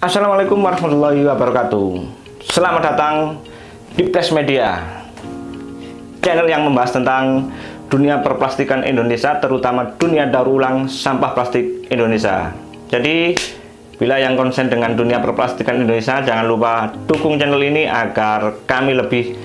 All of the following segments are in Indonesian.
Assalamualaikum warahmatullahi wabarakatuh. Selamat datang di Flash Media, channel yang membahas tentang dunia perplastikan Indonesia, terutama dunia daur ulang sampah plastik Indonesia. Jadi, bila yang konsen dengan dunia perplastikan Indonesia, jangan lupa dukung channel ini agar kami lebih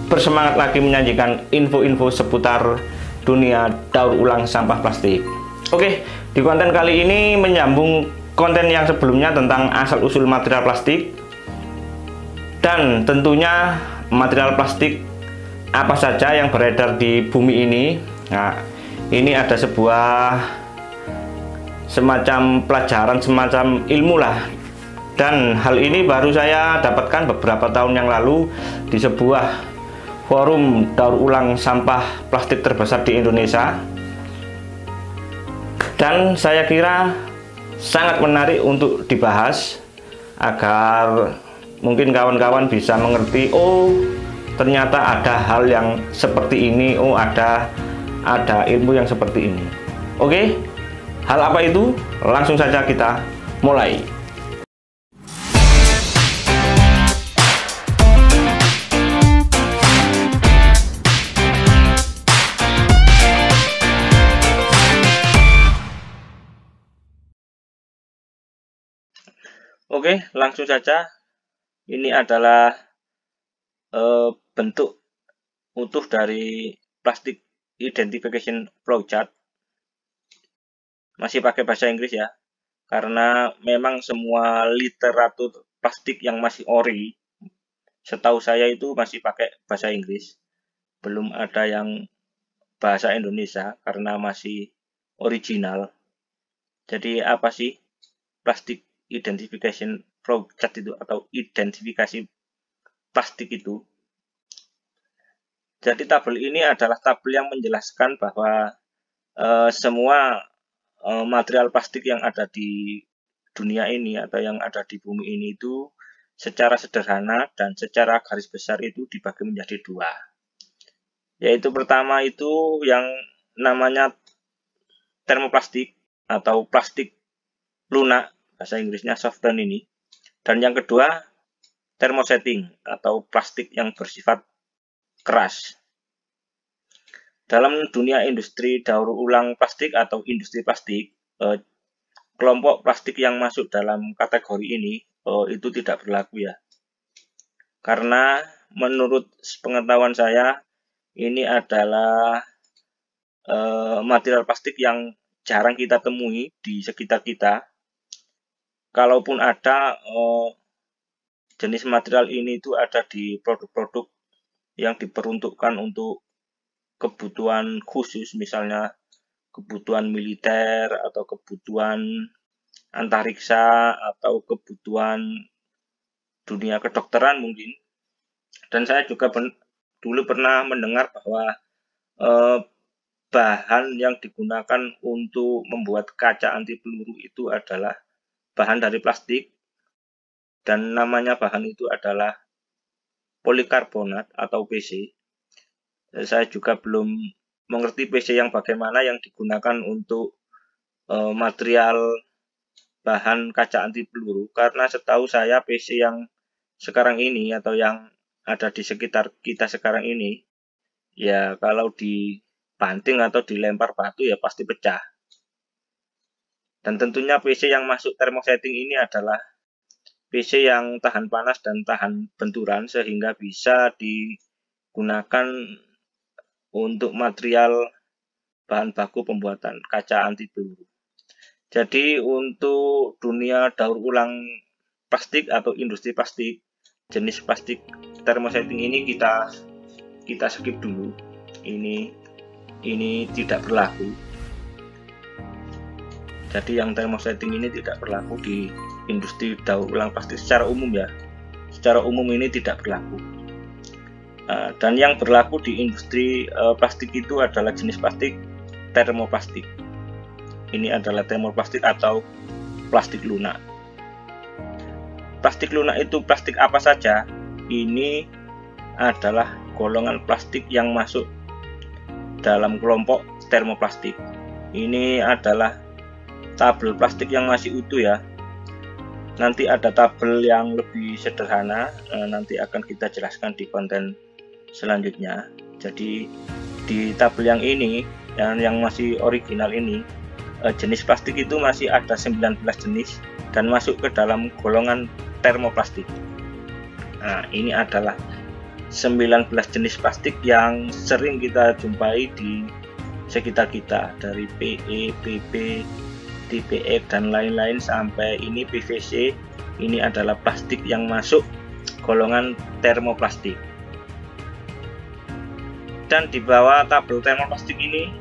bersemangat lagi menyajikan info-info seputar dunia daur ulang sampah plastik. Oke, di konten kali ini menyambung konten yang sebelumnya tentang asal-usul material plastik, dan tentunya material plastik apa saja yang beredar di bumi ini. Nah, ini ada sebuah semacam pelajaran, semacam ilmu lah, dan hal ini baru saya dapatkan beberapa tahun yang lalu di sebuah forum daur ulang sampah plastik terbesar di Indonesia, dan saya kira sangat menarik untuk dibahas agar mungkin kawan-kawan bisa mengerti, oh ternyata ada hal yang seperti ini, oh ada ilmu yang seperti ini. Oke, hal apa itu? Langsung saja kita mulai. Oke, langsung saja. Ini adalah bentuk utuh dari plastic identification flowchart. Masih pakai bahasa Inggris ya, karena memang semua literatur plastik yang masih ori, setahu saya itu masih pakai bahasa Inggris. Belum ada yang bahasa Indonesia karena masih original. Jadi apa sih plastic identification flowchart itu, atau identifikasi plastik itu? Jadi tabel ini adalah tabel yang menjelaskan bahwa semua material plastik yang ada di dunia ini atau yang ada di bumi ini itu secara sederhana dan secara garis besar itu dibagi menjadi dua. Yaitu pertama itu yang namanya termoplastik atau plastik lunak, bahasa Inggrisnya soften ini. Dan yang kedua, thermosetting atau plastik yang bersifat keras. Dalam dunia industri daur ulang plastik atau industri plastik, kelompok plastik yang masuk dalam kategori ini itu tidak berlaku ya. Karena menurut pengetahuan saya, ini adalah material plastik yang jarang kita temui di sekitar kita. Kalaupun ada, jenis material ini itu ada di produk-produk yang diperuntukkan untuk kebutuhan khusus, misalnya kebutuhan militer atau kebutuhan antariksa atau kebutuhan dunia kedokteran mungkin. Dan saya juga dulu pernah mendengar bahwa bahan yang digunakan untuk membuat kaca anti peluru itu adalah bahan dari plastik, dan namanya bahan itu adalah polikarbonat atau PC. Saya juga belum mengerti PC yang bagaimana yang digunakan untuk material bahan kaca anti peluru, karena setahu saya PC yang sekarang ini atau yang ada di sekitar kita sekarang ini, ya kalau dibanting atau dilempar batu ya pasti pecah. Dan tentunya PC yang masuk thermosetting ini adalah PC yang tahan panas dan tahan benturan, sehingga bisa digunakan untuk material bahan baku pembuatan kaca anti peluru. Jadi untuk dunia daur ulang plastik atau industri plastik, jenis plastik thermosetting ini kita skip dulu. Ini tidak berlaku. Jadi yang thermosetting ini tidak berlaku di industri daur ulang plastik secara umum ya. Secara umum ini tidak berlaku. Dan yang berlaku di industri plastik itu adalah jenis plastik termoplastik. Ini adalah termoplastik atau plastik lunak. Plastik lunak itu plastik apa saja? Ini adalah golongan plastik yang masuk dalam kelompok termoplastik. Ini adalah tabel plastik yang masih utuh ya. Nanti ada tabel yang lebih sederhana, nanti akan kita jelaskan di konten selanjutnya. Jadi di tabel yang ini, yang masih original ini, jenis plastik itu masih ada 19 jenis dan masuk ke dalam golongan termoplastik. Nah, ini adalah 19 jenis plastik yang sering kita jumpai di sekitar kita, dari PE, PP, TPE dan lain-lain sampai ini PVC. Ini adalah plastik yang masuk golongan termoplastik. Dan di bawah tabel termoplastik ini,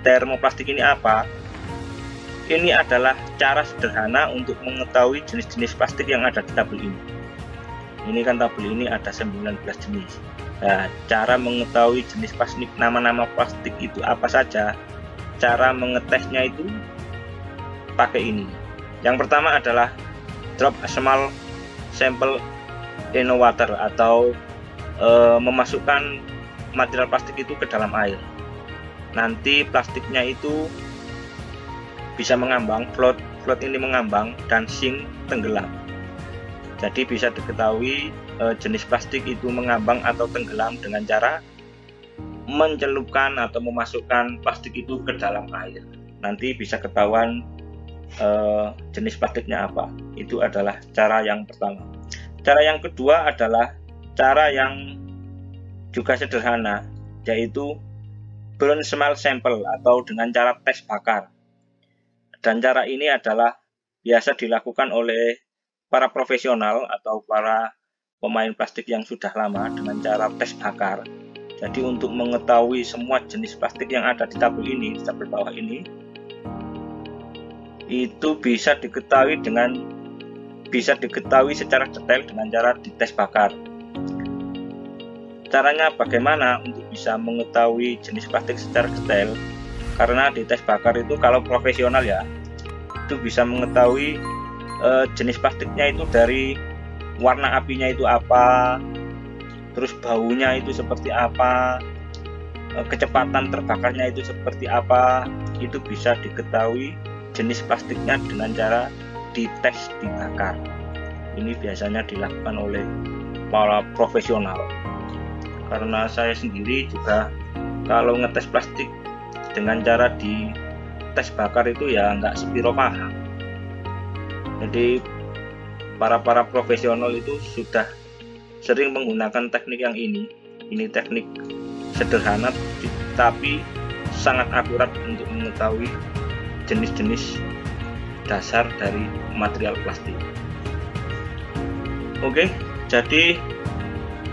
termoplastik ini apa? Ini adalah cara sederhana untuk mengetahui jenis-jenis plastik yang ada di tabel ini. Ini kan tabel ini ada 19 jenis. Nah, cara mengetahui jenis plastik, nama-nama plastik itu apa saja, cara mengetesnya itu pakai ini. Yang pertama adalah drop a small sample in water, atau memasukkan material plastik itu ke dalam air. Nanti plastiknya itu bisa mengambang, float ini mengambang, dan sink, tenggelam. Jadi bisa diketahui jenis plastik itu mengambang atau tenggelam dengan cara mencelupkan atau memasukkan plastik itu ke dalam air. Nanti bisa ketahuan jenis plastiknya apa. Itu adalah cara yang pertama. Cara yang kedua adalah cara yang juga sederhana, yaitu burn small sample atau dengan cara tes bakar. Dan cara ini adalah biasa dilakukan oleh para profesional atau para pemain plastik yang sudah lama dengan cara tes bakar. Jadi untuk mengetahui semua jenis plastik yang ada di tabel ini, di tabel bawah ini, itu bisa diketahui secara detail dengan cara dites bakar. Caranya bagaimana untuk bisa mengetahui jenis plastik secara detail? Karena di tes bakar itu kalau profesional ya, itu bisa mengetahui jenis plastiknya itu dari warna apinya itu apa, terus baunya itu seperti apa, kecepatan terbakarnya itu seperti apa. Itu bisa diketahui jenis plastiknya dengan cara dites dibakar. Ini biasanya dilakukan oleh para profesional. Karena saya sendiri juga kalau ngetes plastik dengan cara di tes bakar itu ya nggak sepiro paham. Jadi para profesional itu sudah sering menggunakan teknik yang ini teknik sederhana tapi sangat akurat untuk mengetahui jenis-jenis dasar dari material plastik. Oke, jadi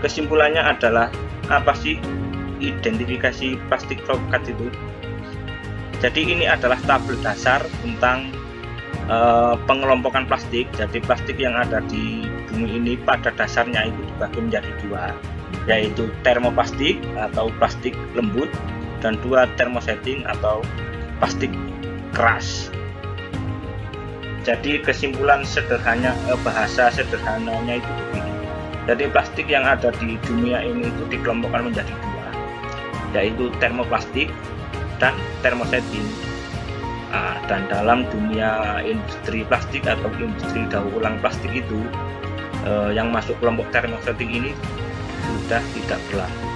kesimpulannya adalah apa sih identifikasi plastik flowcut itu? Jadi ini adalah tabel dasar tentang pengelompokan plastik. Jadi plastik yang ada di bumi ini pada dasarnya itu dibagi menjadi dua, yaitu termoplastik atau plastik lembut, dan dua termosetting atau plastik keras. Jadi kesimpulan bahasa sederhananya itu begini. Jadi plastik yang ada di dunia ini itu dikelompokkan menjadi dua, yaitu termoplastik dan termosetting. Dan dalam dunia industri plastik atau industri daur ulang plastik itu yang masuk kelompok termosetting ini sudah tidak berlaku,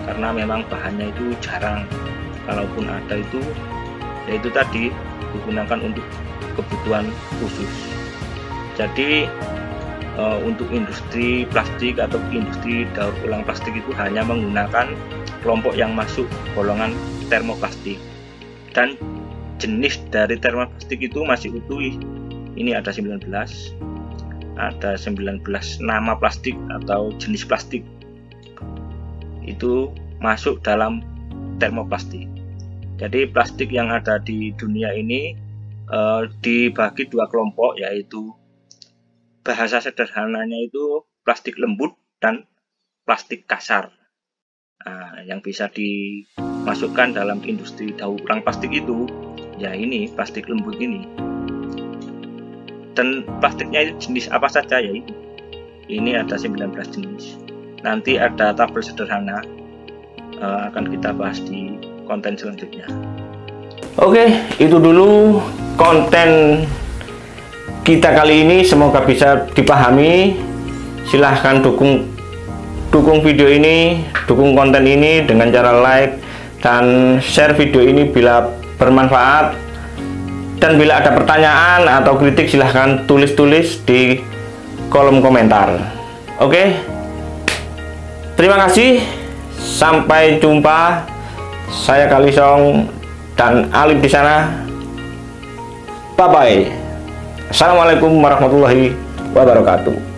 karena memang bahannya itu jarang, kalaupun ada itu yaitu tadi digunakan untuk kebutuhan khusus. Jadi untuk industri plastik atau industri daur ulang plastik itu hanya menggunakan kelompok yang masuk golongan termoplastik, dan jenis dari termoplastik itu masih utuh. Ini ada 19 nama plastik atau jenis plastik itu masuk dalam termoplastik. Jadi plastik yang ada di dunia ini dibagi dua kelompok, yaitu bahasa sederhananya itu plastik lembut dan plastik kasar. Yang bisa dimasukkan dalam industri daur ulang plastik itu ya ini plastik lembut ini. Dan plastiknya itu jenis apa saja, ya ini ada 19 jenis. Nanti ada tabel sederhana, akan kita bahas di konten selanjutnya. Oke, itu dulu konten kita kali ini, semoga bisa dipahami. Silahkan dukung video ini, dukung konten ini dengan cara like dan share video ini bila bermanfaat. Dan bila ada pertanyaan atau kritik, silahkan tulis di kolom komentar. Oke, terima kasih, sampai jumpa. Saya Kalisong dan Alif di sana. Bye bye. Assalamualaikum warahmatullahi wabarakatuh.